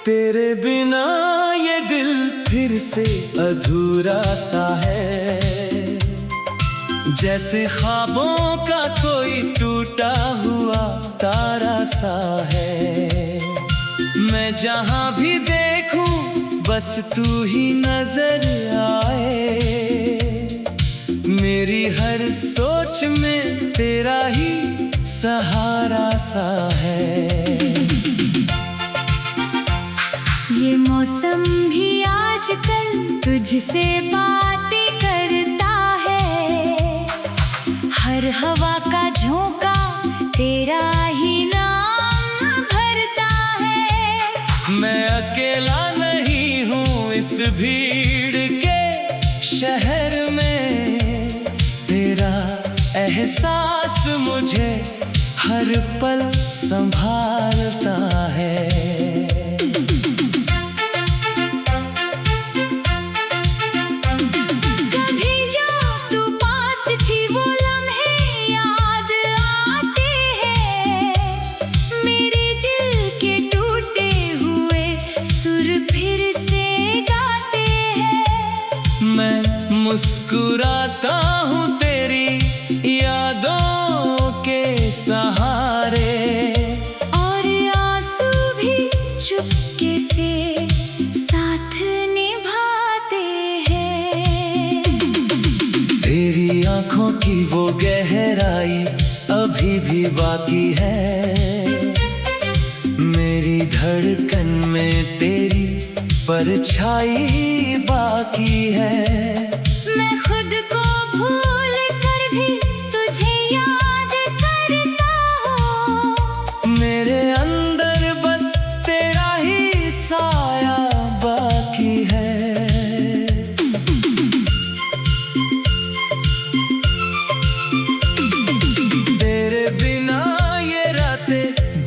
तेरे बिना ये दिल फिर से अधूरा सा है, जैसे ख्वाबों का कोई टूटा हुआ तारा सा है। मैं जहां भी देखूं बस तू ही नजर आए, मेरी हर सोच में तेरा ही सहारा सा है। ये मौसम भी आजकल तुझसे बातें करता है, हर हवा का झोंका तेरा ही नाम भरता है। मैं अकेला नहीं हूँ इस भीड़ के शहर में, तेरा एहसास मुझे हर पल संभालता है। मुस्कुराता हूँ तेरी यादों के सहारे, और आंसू भी चुपके से साथ निभाते हैं। तेरी आंखों की वो गहराई अभी भी बाकी है, मेरी धड़कन में तेरी परछाई बाकी है।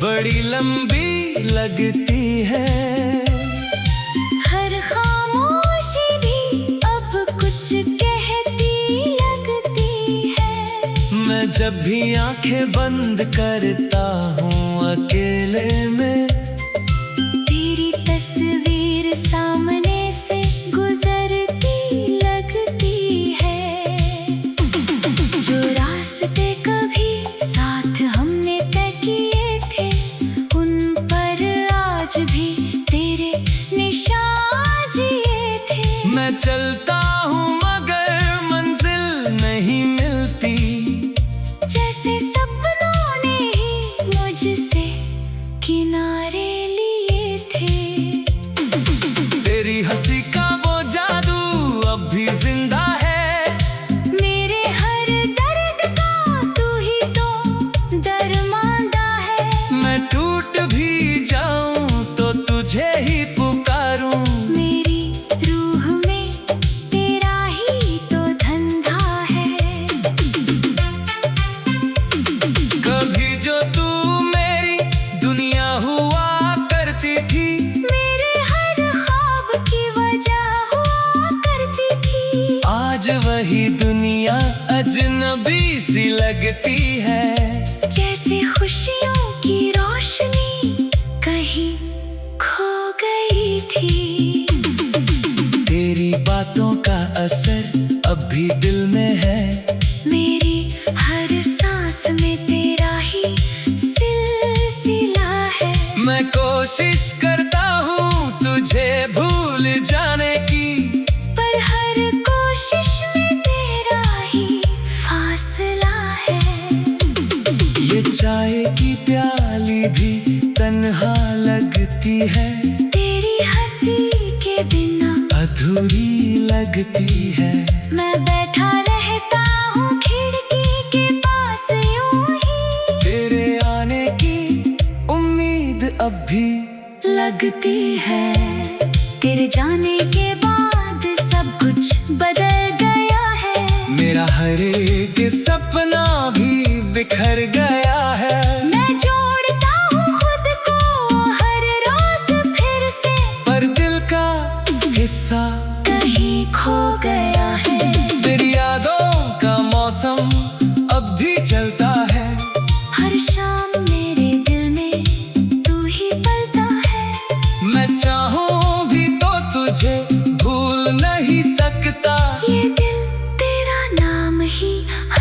बड़ी लंबी लगती है, हर खामोशी भी अब कुछ कहती लगती है। मैं जब भी आंखें बंद करता हूँ अकेले में, तेरी तस्वीर सामने से गुजरती लगती है। जो रास्ते कभी साथ हमने तय किए थे, भी तेरे निशान जिए थे। मैं चलता हूँ मगर मंजिल नहीं मिलती, जैसे सपनों ने ही मुझसे किनारे लिए थे। तेरी हंसी का वो जादू अब भी जिंदा है, मेरे हर दर्द का तू ही तो दरमांदा है। मैं टूट भी जाऊं तुझे ही पुकारूं, मेरी रूह में तेरा ही तो धंधा है। कभी जो तू मेरी दुनिया हुआ करती थी, मेरे हर ख्वाब की वजह हुआ करती थी। आज वही दुनिया अजनबी सी लगती है, जैसे खुशियों की रोशनी कहीं खो गई थी। तेरी बातों का असर अब भी दिल में है, मेरी हर सांस में तेरा ही सिलसिला है। मैं कोशिश करता हूँ तुझे भूल जाने की, पर हर कोशिश में तेरा ही फासला है। ये चाय की प्याली भी तन्हा लगती है, तेरी हंसी के बिना अधूरी लगती है। मैं बैठा रहता हूँ खिड़की के पास यूं ही, तेरे आने की उम्मीद अब भी लगती है। तेरे जाने के बाद सब कुछ बदल गया है, मेरा हर एक सपना भी बिखर गया है। मैं जोड़ता हूँ खुद को हर रोज फिर से, पर दिल का हिस्सा कहीं खो गया है। तेरी यादों का मौसम अब भी चलता है,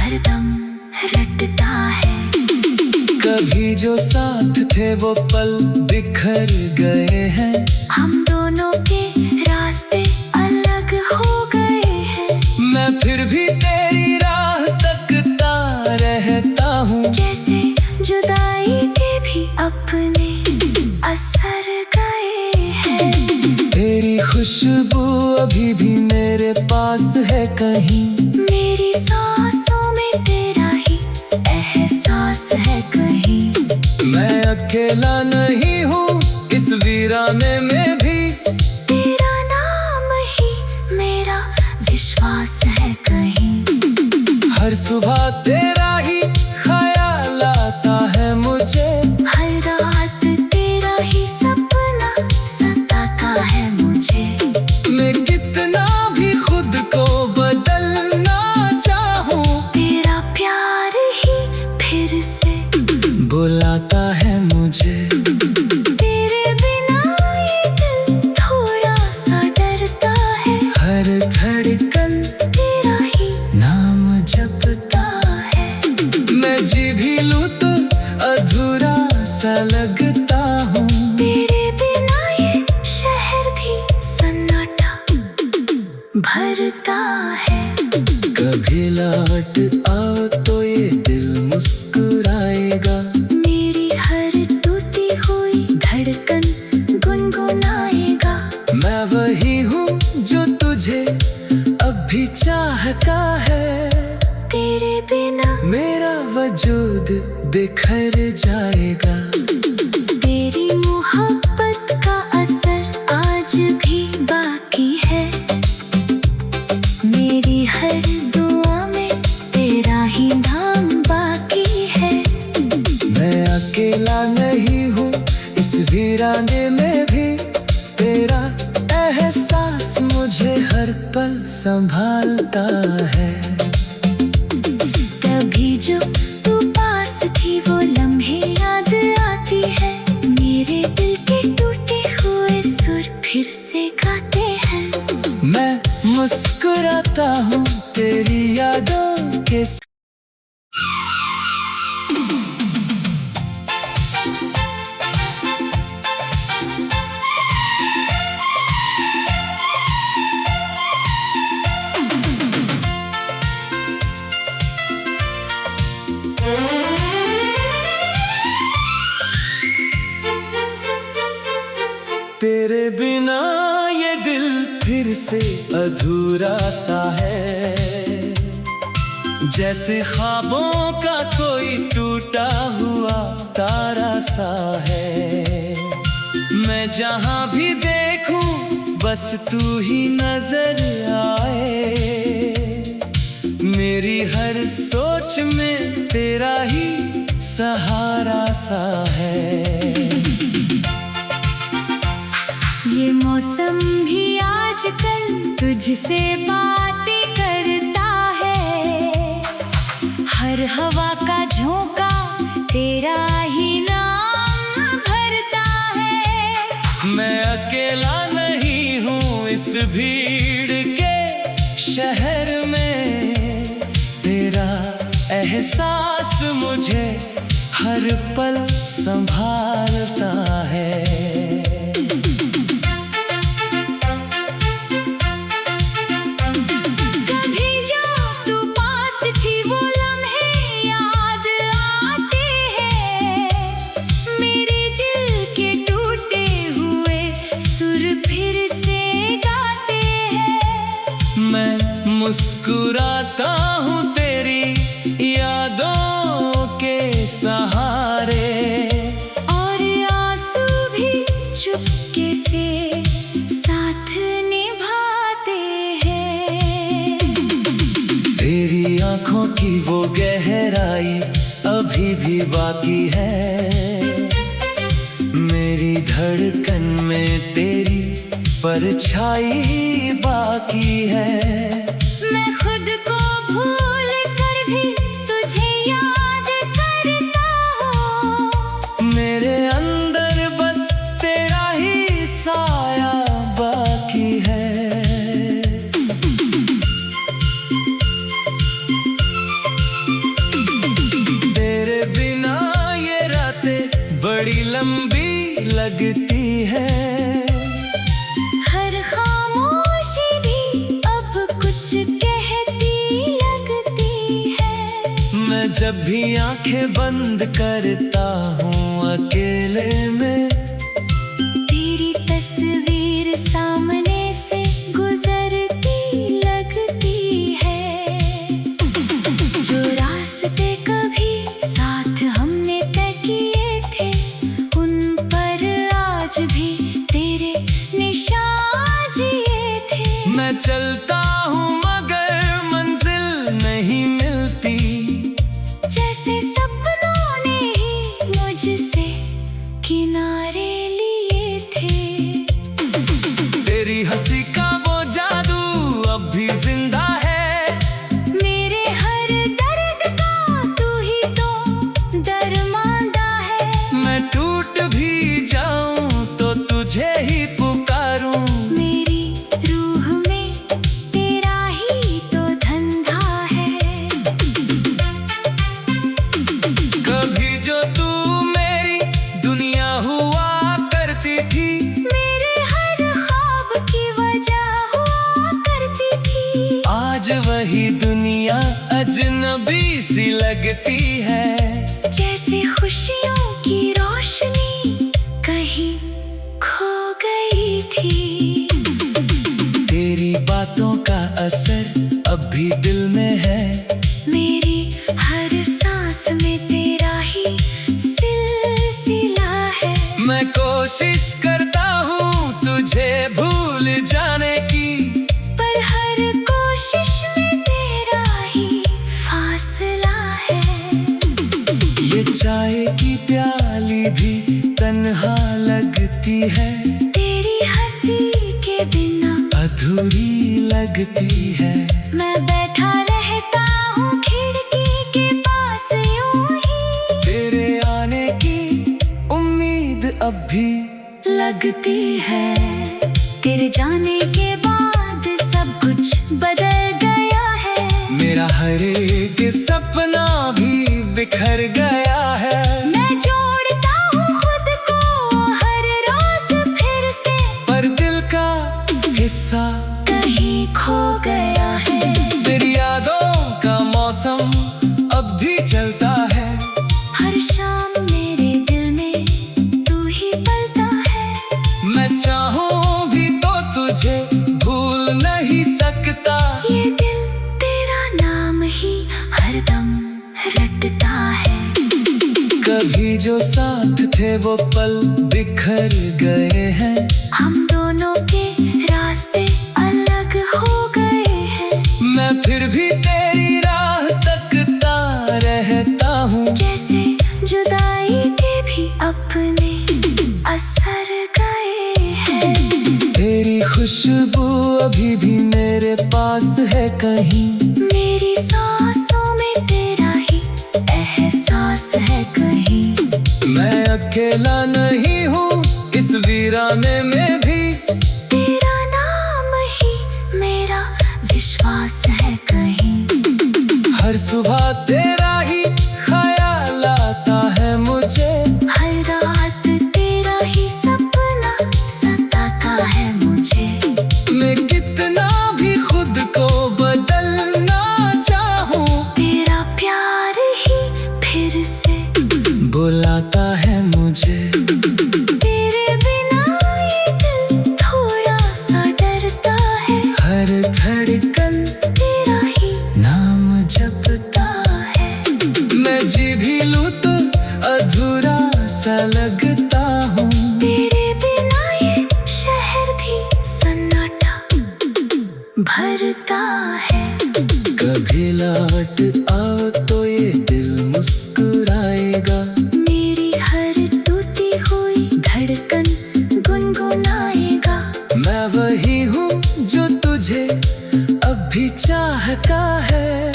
हरदम रटता है। कभी जो साथ थे वो पल बिखर गए हैं। हम दोनों के रास्ते अलग हो गए हैं। मैं फिर भी तेरी राह तकता रहता हूँ। जैसे जुदाई के भी अपने असर गए हैं। तेरी खुशबू अभी भी मेरे पास है कहीं। मेरी सांसों में तेरा ही एहसास है कहीं। मैं अकेला नहीं हूँ इस वीराने में भी। तेरा नाम ही मेरा विश्वास है कहीं। हर सुबह तेरा ही ख्याल आता है मुझे। हर रात तेरा ही सपना सताता है मुझे। मैं कितना भी खुद को बदलना चाहूँ, तेरा प्यार ही फिर से बुलाता है मुझे। तेरे बिना ये दिल थोड़ा सा डरता है। हर धड़कन तेरा ही नाम जपता है। मैं जी भी लूँ तो अधूरा सा लगता हूँ। तेरे बिना ये शहर भी सन्नाटा भरता है। कभी लौट आओ तो ये दिल मुस्कुराएगा। मेरी हर टूटी हुई धड़कन गुनगुनाएगा। मैं वही हूँ जो तुझे अब भी चाहता है। तेरे बिना मेरा वजूद बिखर जाएगा। तेरी मोहब्बत का असर आज भी बाकी है। मेरी हर दुआ में तेरा ही नाम बाकी है। मैं अकेला नहीं हूँ इस वीराने में भी। तेरा एहसास मुझे हर पल संभालता है। कभी जो तू पास थी वो लम्हे याद आती है। मेरे दिल के टूटे हुए सुर फिर से गाते हैं। मैं मुस्कुराता हूँ तेरी यादों के तेरे बिना ये दिल फिर से अधूरा सा है। जैसे ख्वाबों का कोई टूटा हुआ तारा सा है। मैं जहाँ भी देखूं बस तू ही नजर आए। मेरी हर सोच में तेरा ही सहारा सा है। ये मौसम भी आजकल तुझसे बातें करता है। हर हवा का झोंका तेरा ही नाम भरता है। मैं अकेला नहीं हूँ इस भीड़ के शहर में। तेरा एहसास मुझे हर पल संभालता है। मुस्कुराता हूँ तेरी यादों के सहारे। और आंसू भी चुपके से साथ निभाते हैं। तेरी आंखों की वो गहराई अभी भी बाकी है। मेरी धड़कन में तेरी परछाई बाकी है। मैं खुद को भूल कर भी तुझे याद करता हूँ। मेरे अंदर बस तेरा ही साया बाकी है। लगती है। हर खामोशी भी अब कुछ कहती लगती है। मैं जब भी आंखें बंद करता हूँ अकेले में, तेरी तस्वीर सामने से गुजरती लगती है। जो रास्ते कभी साथ हमने तय किए थे, उन पर आज भी तेरे निशान जिए थे। मैं चलता हूँ मगर मंजिल नहीं मिलती, जैसे सपनों ने ही मुझसे किनारे लिए थे। तेरी हंसी का वो जादू अब भी जिंदा है। मेरे हर दर्द का तू ही तो दरमांदा है। मैं टूट भी जाऊं तो तुझे ही पुकारूं। मेरी रूह में तेरा ही तो धंधा है। कभी जो तू मेरी दुनिया हुआ करती थी, मेरे हर ख्वाब की वजह हुआ करती थी। आज वही दुनिया अजनबी सी लगती है। जैसे खुशियों की रोशनी कहीं खो गई थी। तेरी बातों का असर अब भी दिल में है। मेरी हर सांस में तेरा ही सिलसिला है। मैं कोशिश करता हूँ तुझे भूल जाने की, पर हर कोशिश में तेरा ही फासला है। ये चाय की प्याली भी तन्हा लगती है। तेरी हंसी के बिना अधूरी लगती है। मैं बैठा रहता हूँ खिड़की के पास यूं ही। तेरे आने की उम्मीद अब भी लगती है। तेरे जाने के बाद सब कुछ बदल गया है। मेरा हर एक सपना भी बिखर गया है। मैं जोड़ता हूँ खुद को हर रोज फिर से, पर दिल का हिस्सा कहीं खो गया है। तेरी यादों का मौसम अब भी चलता है। हर शाम मेरे दिल में तू ही पलता है। मैं चाहूँ भी तो तुझे भूल नहीं सकता। ये दिल तेरा नाम ही हरदम रटता है। कभी जो साथ थे वो पल बिखर गए हैं। हम दोनों के रास्ते अलग हो गए हैं। मैं फिर भी तेरी राह तकता रहता हूँ। जैसे जुदाई के भी अपने असर गए हैं। तेरी खुशबू अभी भी मेरे पास है कहीं। मेरी सांसों में तेरा ही एहसास है कहीं। मैं अकेला नहीं हूँ इस वीराने में भी। तेरा नाम ही मेरा विश्वास है कहीं। हर सुबह तेरा ही ख्याल आता है मुझे। हर रात तेरा ही सपना सताता है मुझे। मैं कितना भी खुद को बदलना चाहूँ, तेरा प्यार ही फिर से बुलाता है मुझे। तेरे बिना ये दिल थोड़ा सा डरता है। हर धड़कन तेरा ही नाम जपता है। मैं जी भी लूँ तो अधूरा सा लगता हूँ। तेरे बिना ये शहर भी सन्नाटा भरता है। कभी लौट आओ तो ये दिल मुस्कुराएगा। मेरी हर टूटी हुई धड़कन गुनगुनाएगा। मैं वही हूँ जो तुझे अब भी चाहता है।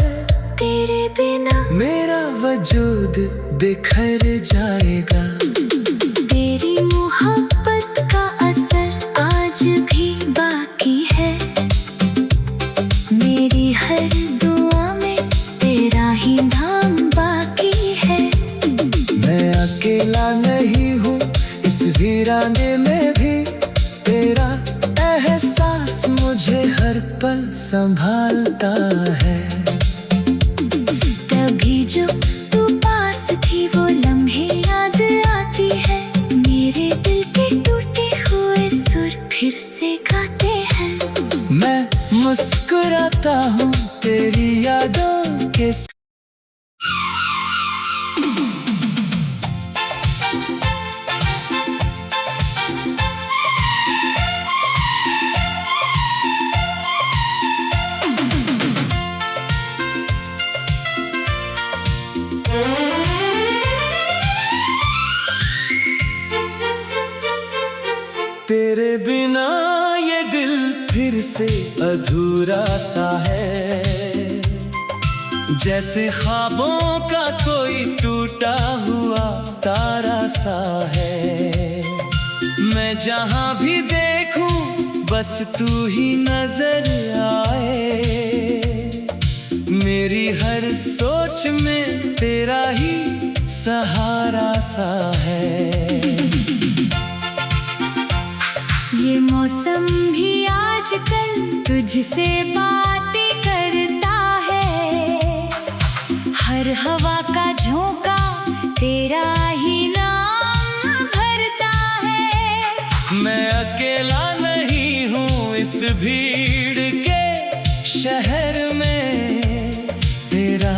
तेरे बिना मेरा वजूद बिखर जाएगा। तेरी मोहब्बत का असर आज भी बाकी है। मेरी हर दुआ में तेरा ही नाम बाकी है। मैं अकेला नहीं हूँ इस वीराने पल संभालता है। कभी जो तू पास थी वो लम्हे याद आती है। मेरे दिल के टूटे हुए सुर फिर से गाते हैं। मैं मुस्कुराता हूँ तेरी यादों के तेरे बिना ये दिल फिर से अधूरा सा है। जैसे ख्वाबों का कोई टूटा हुआ तारा सा है। मैं जहां भी देखूं बस तू ही नजर आए। मेरी हर सोच में तेरा ही सहारा सा है। ये मौसम भी आजकल तुझसे बातें करता है। हर हवा का झोंका तेरा ही नाम भरता है। मैं अकेला नहीं हूँ इस भीड़ के शहर में। तेरा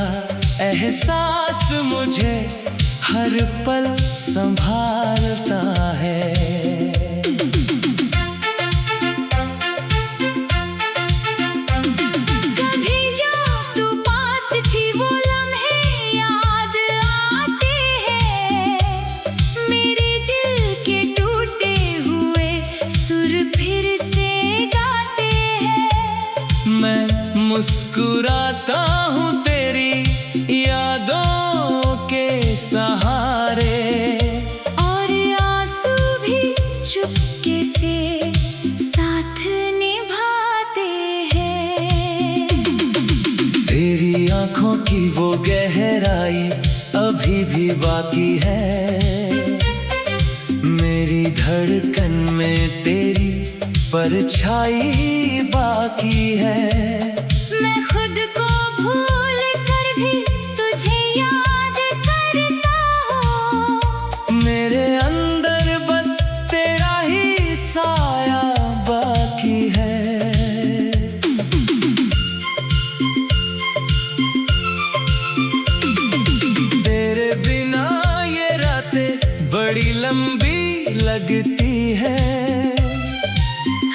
एहसास मुझे हर पल संभालता है। मुस्कुराता हूँ तेरी यादों के सहारे। और आंसू भी चुपके से साथ निभाते हैं। तेरी आंखों की वो गहराई अभी भी बाकी है। मेरी धड़कन में तेरी परछाई बाकी है। मैं खुद को भूल कर भी तुझे याद करता हूँ। मेरे अंदर बस तेरा ही साया बाकी है। तेरे बिना ये रातें बड़ी लंबी लगती है।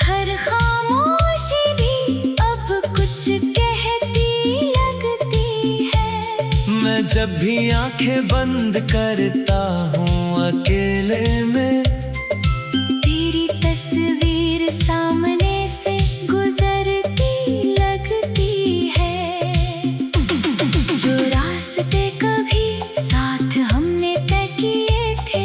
हर खामोशी भी अब कुछ कहती लगती है। मैं जब भी आंखें बंद करता हूँ अकेले में, तेरी तस्वीर सामने से गुजरती लगती है। जो रास्ते कभी साथ हमने तय किए थे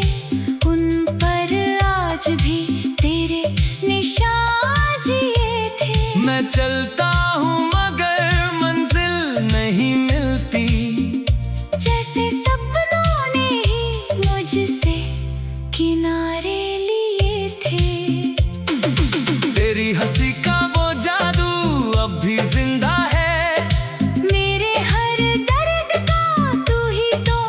उन पर आज भी तेरे निशान जिए थे। मैं चलता हूँ मगर मंजिल नहीं मिलती। जैसे सपनों ने ही मुझसे किनारे लिए थे। तेरी हंसी का वो जादू अब भी जिंदा है। मेरे हर दर्द का तू ही तो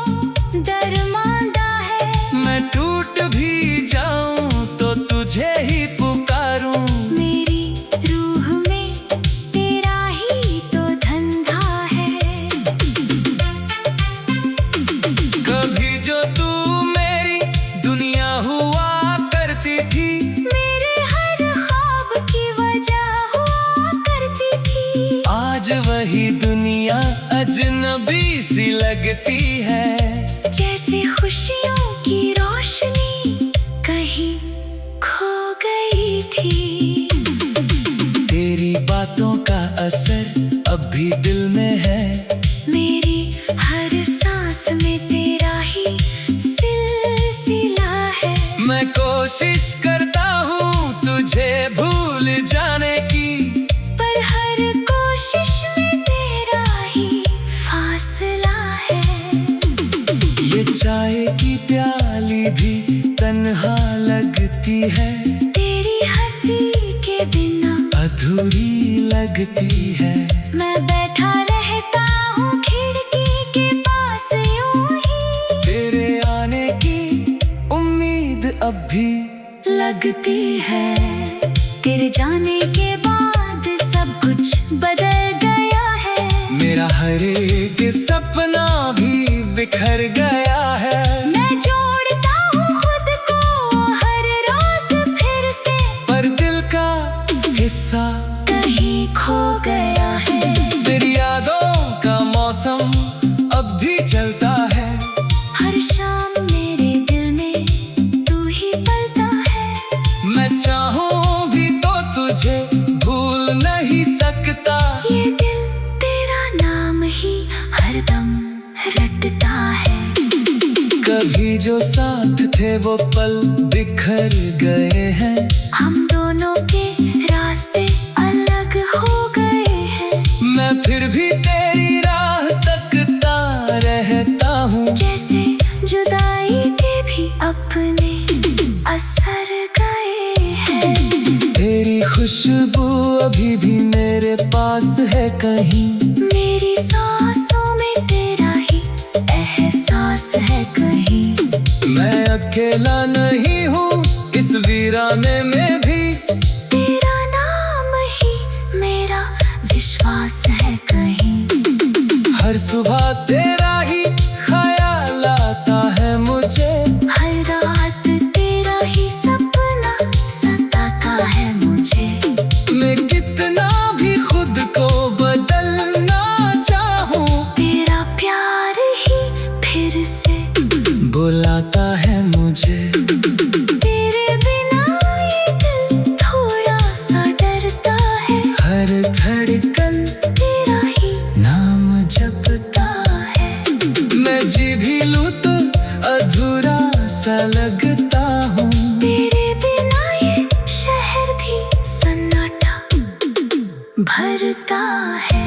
दरमांदा है। मैं टूट भी जाऊं तो तुझे ही पुकारूं। मेरी रूह में तेरा ही तो धंधा है। कभी जो तू मेरी दुनिया हुआ करती थी। मेरे हर ख्वाब की वजह हुआ करती थी। आज वही दुनिया अजनबी सी लगती है। जैसे खुशियों की रोशनी कहीं खो गई थी। तेरी बातों का असर अब भी दिल में है। मेरी हर सांस में तेरा ही सिलसिला है। मैं कोशिश करता हूँ तुझे भूल जाने की। पर हर कोशिश में तेरा ही फासला है। ये चाय की प्याली भी तन्हा लगती है। तेरी हंसी के बिना अधूरी लगती है। मैं बैठा रहता हूँ खिड़की के पास यूं ही, तेरे आने की उम्मीद अब भी लगती है। तेरे जाने के बाद सब कुछ बदल गया है। मेरा हर एक सपना भी बिखर गया है। मैं जोड़ता हूँ खुद को हर रोज फिर से, पर दिल का हिस्सा कहीं खो गया है। तेरी यादों का मौसम अब भी चलता है। हर शाम मेरे दिल में तू ही पलता है। मैं चाहूं भी तो तुझे भूल नहीं सकता। ये दिल तेरा नाम ही हरदम रटता है। कभी जो साथ थे वो पल बिखर गए हैं। हम दोनों के रास्ते अलग हो गए हैं। मैं फिर भी तेरी राह तकता रहता हूँ। जैसे जुदाई के भी अपने असर गए हैं। तेरी खुशबू अभी भी मेरे पास है कहीं। मेरी सांसों में तेरा ही एहसास है कहीं। मैं अकेला नहीं हूँ इस वीराने में भी। तेरा नाम ही मेरा विश्वास है कहीं। हर सुबह तेरा ही ख्याल आता है मुझे। हर रात तेरा ही सपना सताता है मुझे। मैं कितना भी खुद को बदलना चाहूँ, तेरा प्यार ही फिर से बुलाता है मुझे। तेरे बिना ये दिल थोड़ा सा डरता है। हर धड़कन तेरा ही नाम जपता है। मैं जी भी लूँ तो अधूरा सा लगता हूँ। तेरे बिना ये शहर भी सन्नाटा भरता है।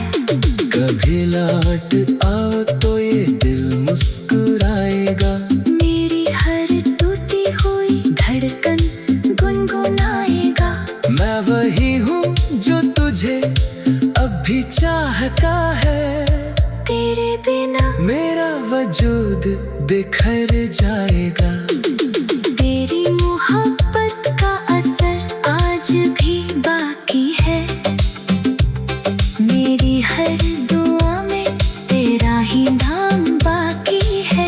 कभी लौट आओ तो ये दिल मुस्कुराएगा। मेरी हर टूटी हुई धड़कन गुनगुनाएगा। मैं वही हूँ जो तुझे अब भी चाहता है। तेरे बिना मेरा वजूद बिखर जाएगा। तेरी मोहब्बत का असर आज भी बाकी है। मेरी हर दुआ में तेरा ही नाम बाकी है।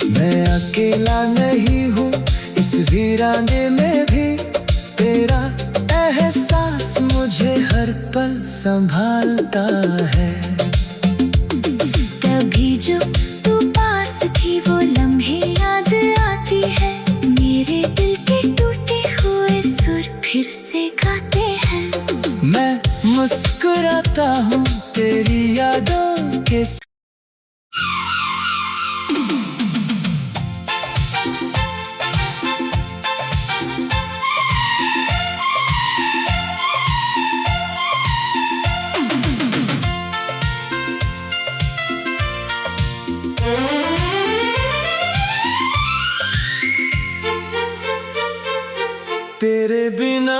मैं अकेला नहीं हूँ इस वीराने में भी। तेरा एहसास मुझे हर पल संभालता है। कभी जो तू पास थी वो लम्हे याद आती है। मेरे दिल के टूटे हुए सुर फिर से गाते हैं। मैं मुस्कुराता हूँ तेरी यादों के तेरे बिना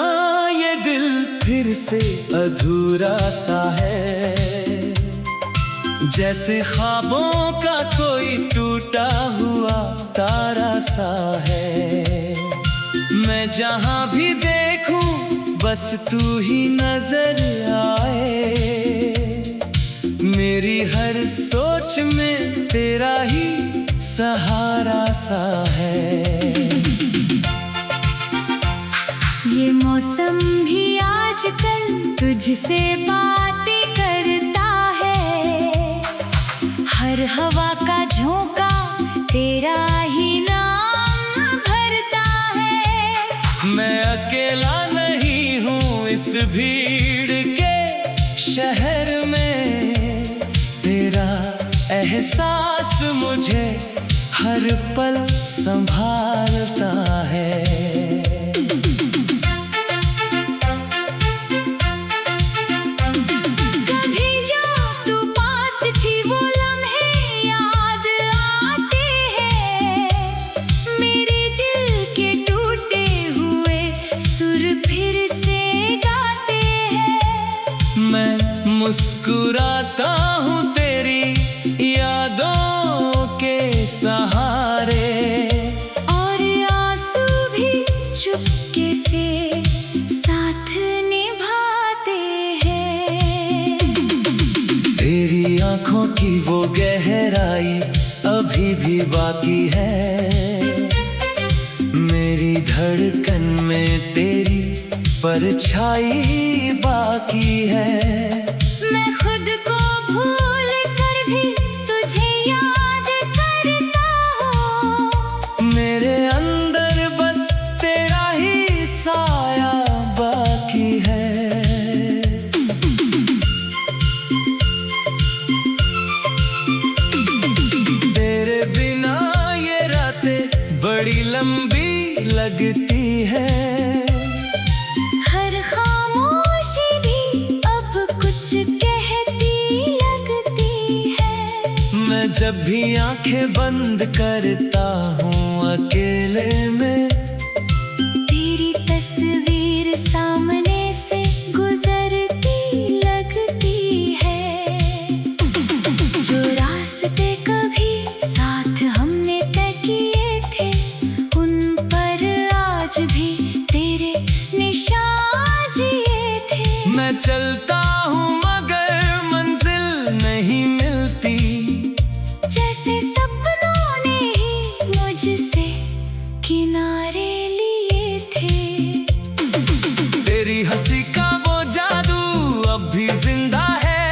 ये दिल फिर से अधूरा सा है। जैसे ख्वाबों का कोई टूटा हुआ तारा सा है। मैं जहाँ भी देखूं बस तू ही नजर आए। मेरी हर सोच में तेरा ही सहारा सा है। ये मौसम भी आजकल तुझसे बातें करता है। हर हवा का झोंका तेरा ही नाम भरता है। मैं अकेला नहीं हूँ इस भीड़ के शहर में। तेरा एहसास मुझे हर पल संभालता है। बाकी है। मेरी धड़कन में तेरी परछाई बाकी है। मैं खुद को भूल कर भी तुझे याद करता हूँ। मेरे अंदर बस तेरा ही साया बाकी है। तेरे बिना ये रातें बड़ी लंबी लगती है। हर खामोशी भी अब कुछ कहती लगती है। मैं जब भी आंखें बंद करता हूँ अकेले में, तेरी तस्वीर सामने से गुजरती लगती है। जो रास्ते कभी साथ हमने तय किए थे, उन पर आज भी तेरे निशान जिए थे। मैं चलता हूँ मगर मंजिल नहीं मिलती। जैसे सपनों ने ही मुझसे किनारे लिए थे। तेरी हंसी का वो जादू अब भी जिंदा है।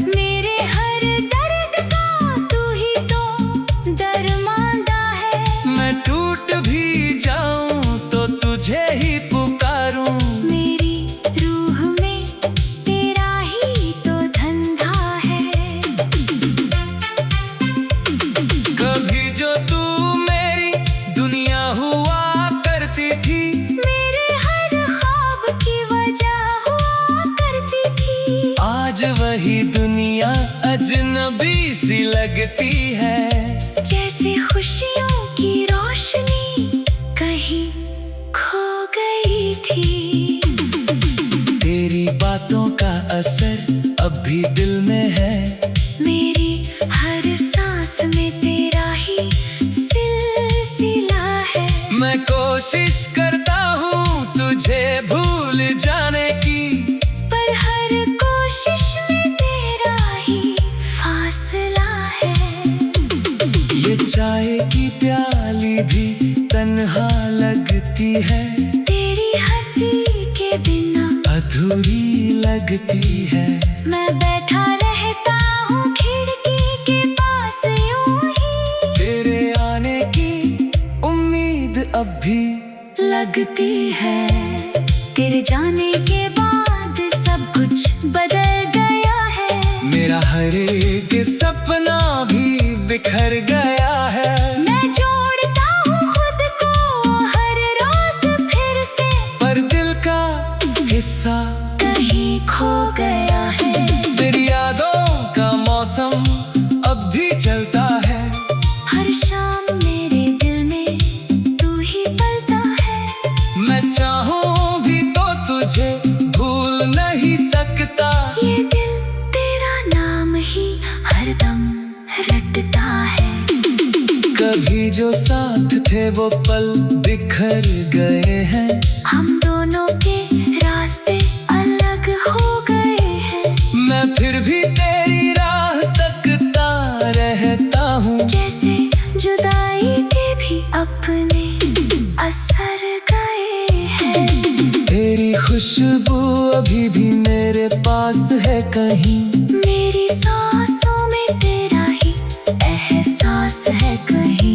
मेरे हर दर्द का तू ही तो दरमांदा है। मैं टूट भी जाऊं तो तुझे ही पुकारूं। मेरी रूह में तेरा ही तो धंधा है। कभी जो तू मेरी दुनिया हुआ करती थी, मेरे हर ख्वाब की वजह हुआ करती थी। आज वही दुनिया अजनबी सी लगती है। जैसे खुशियों की रोशनी कहीं खो गई थी। तेरी बातों का असर अब भी दिल में है। मेरी हर सांस में तेरा ही सिलसिला है। मैं कोशिश करता हूँ तुझे भूल जाने की, पर हर कोशिश में तेरा ही फासला है। ये चाय की प्याली भी तन्हा लगती है। तेरी हंसी के बिना अधूरी लगती है। मैं बैठा रहता हूँ खिड़की के पास यूं ही। तेरे आने की उम्मीद अब भी लगती है। तेरे जाने के बाद सब कुछ बदल गया है। मेरा हर एक सपना भी बिखर गया है। मैं जोड़ता हूँ खुद को हर रोज फिर से, पर दिल का हिस्सा कहीं खो गया है। तेरी यादों का मौसम अब भी चलता है। हर शाम मेरे दिल में तू ही पलता है। मैं चाहूं भी तो तुझे भूल नहीं सकता। ये दिल तेरा नाम ही हरदम रटता है। कभी जो साथ थे वो पल बिखर गए हैं। हम दोनों के रास्ते अलग हो गए हैं। मैं फिर भी तेरी राह तकता रहता हूँ। जैसे जुदाई के भी अपने असर गए हैं। तेरी खुशबू अभी भी मेरे पास है कहीं। मेरी सांसों में तेरा ही एहसास है कहीं।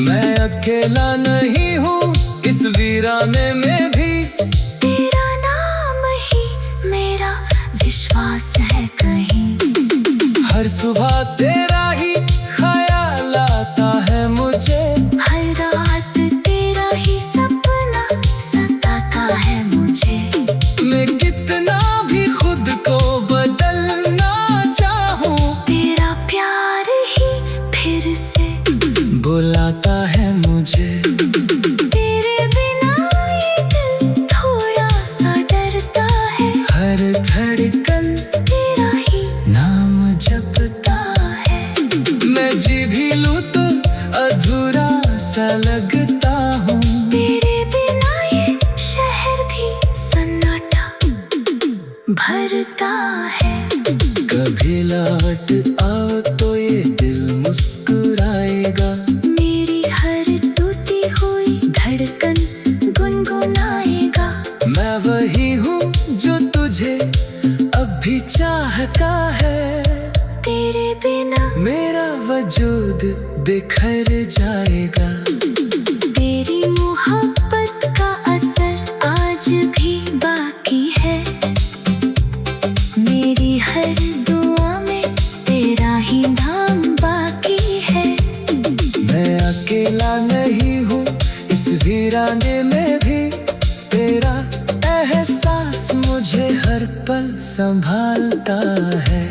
मैं अकेला नहीं हूँ इस वीराने में भी। तेरा नाम ही मेरा विश्वास है कहीं। हर सुबह तेरा ही ख्याल आता है मुझे। हर रात तेरा ही सपना सताता है मुझे। मैं कितना भी खुद को बदलना चाहूँ, तेरा प्यार ही फिर से बुलाता है मुझे। तेरे बिना ये दिल थोड़ा सा डरता है। हर धड़कन तेरा ही नाम जपता है। मैं जी भी लूँ तो अधूरा सा लगता हूँ। तेरे बिना ये शहर भी सन्नाटा भरता है। कभी लौट आओ तो ये दिल मुस्कुराएगा। वजूद बिखर जाएगा। तेरी मोहब्बत का असर आज भी बाकी है। मेरी हर दुआ में तेरा ही नाम बाकी है। मैं अकेला नहीं हूँ इस वीराने में भी, तेरा एहसास मुझे हर पल संभालता है।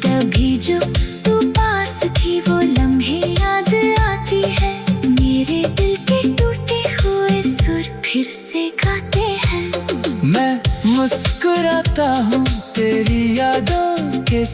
तभी जो तू पास थी वो लम्हे याद आती है। मेरे दिल के टूटे हुए सुर फिर से गाते हैं। मैं मुस्कुराता हूँ तेरी यादों के